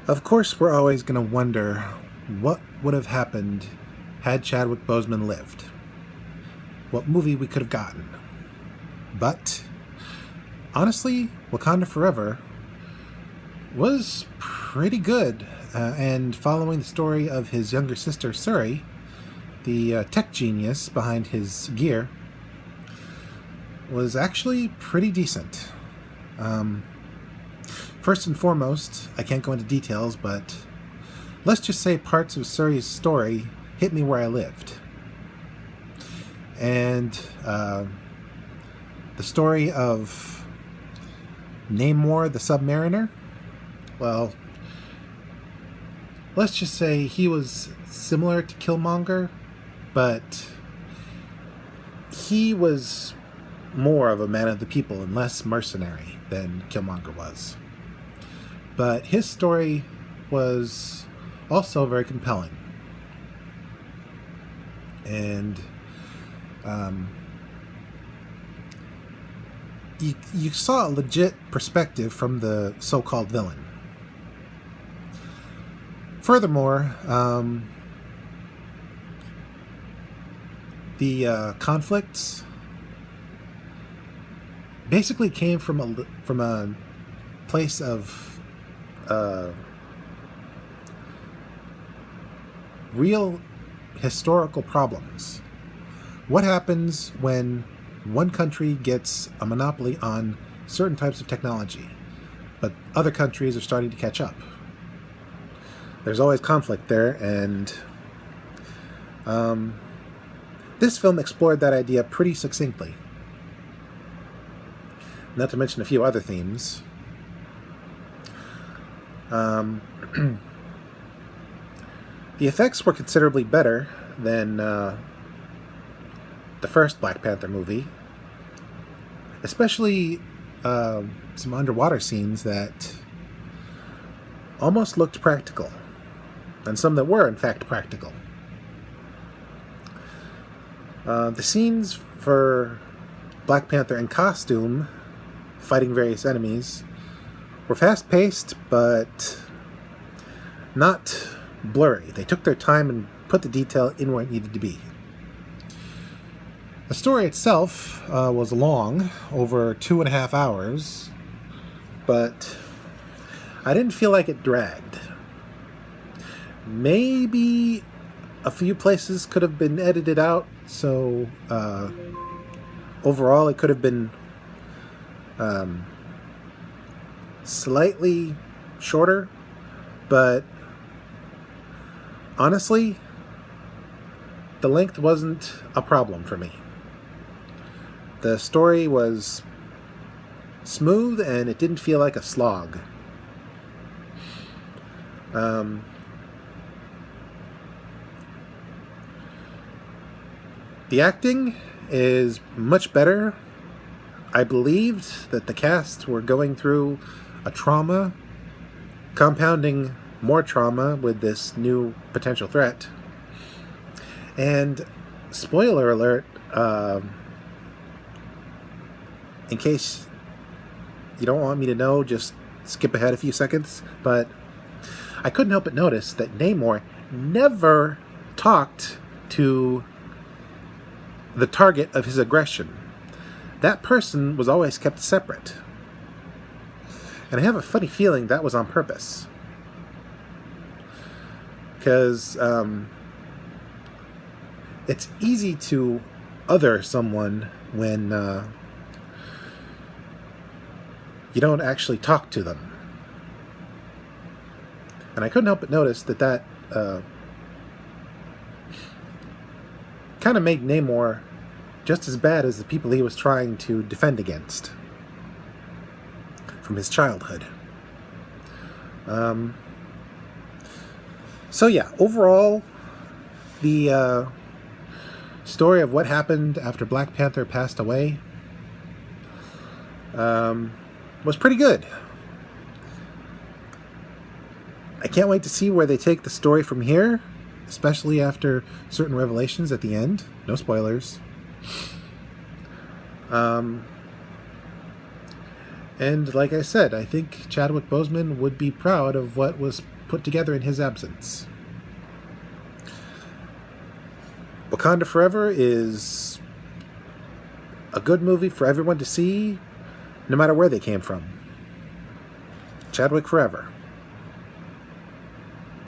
Of course, we're always going to wonder what would have happened had Chadwick Boseman lived. What movie we could have gotten. But, honestly, Wakanda Forever was pretty good. And following the story of his younger sister, Suri, the tech genius behind his gear, was actually pretty decent. First and foremost, I can't go into details, but let's just say parts of Suri's story hit me where I lived. And the story of Namor the Submariner, well, let's just say he was similar to Killmonger, but he was more of a man of the people and less mercenary than Killmonger was. But his story was also very compelling. And you saw a legit perspective from the so-called villain. Furthermore, the conflicts basically came from a place of real historical problems. What happens when one country gets a monopoly on certain types of technology, but other countries are starting to catch up? There's always conflict there, and this film explored that idea pretty succinctly. Not to mention a few other themes. The effects were considerably better than the first Black Panther movie, especially some underwater scenes that almost looked practical, and some that were in fact practical. The scenes for Black Panther in costume, fighting various enemies, were fast-paced, but not blurry. They took their time and put the detail in where it needed to be. The story itself was long, over 2.5 hours, but I didn't feel like it dragged. Maybe a few places could have been edited out, so overall it could have been slightly shorter, but honestly, the length wasn't a problem for me. The story was smooth and it didn't feel like a slog. The acting is much better. I believed that the cast were going through a trauma, compounding more trauma with this new potential threat. And spoiler alert, in case you don't want me to know, just skip ahead a few seconds, but I couldn't help but notice that Namor never talked to the target of his aggression. That person was always kept separate. And I have a funny feeling that was on purpose. Because it's easy to other someone when you don't actually talk to them. And I couldn't help but notice that kind of made Namor just as bad as the people he was trying to defend against from his childhood. So yeah, overall, the story of what happened after Black Panther passed away was pretty good. I can't wait to see where they take the story from here, especially after certain revelations at the end. No spoilers. And like I said, I think Chadwick Boseman would be proud of what was put together in his absence. Wakanda Forever is a good movie for everyone to see, no matter where they came from. Chadwick forever.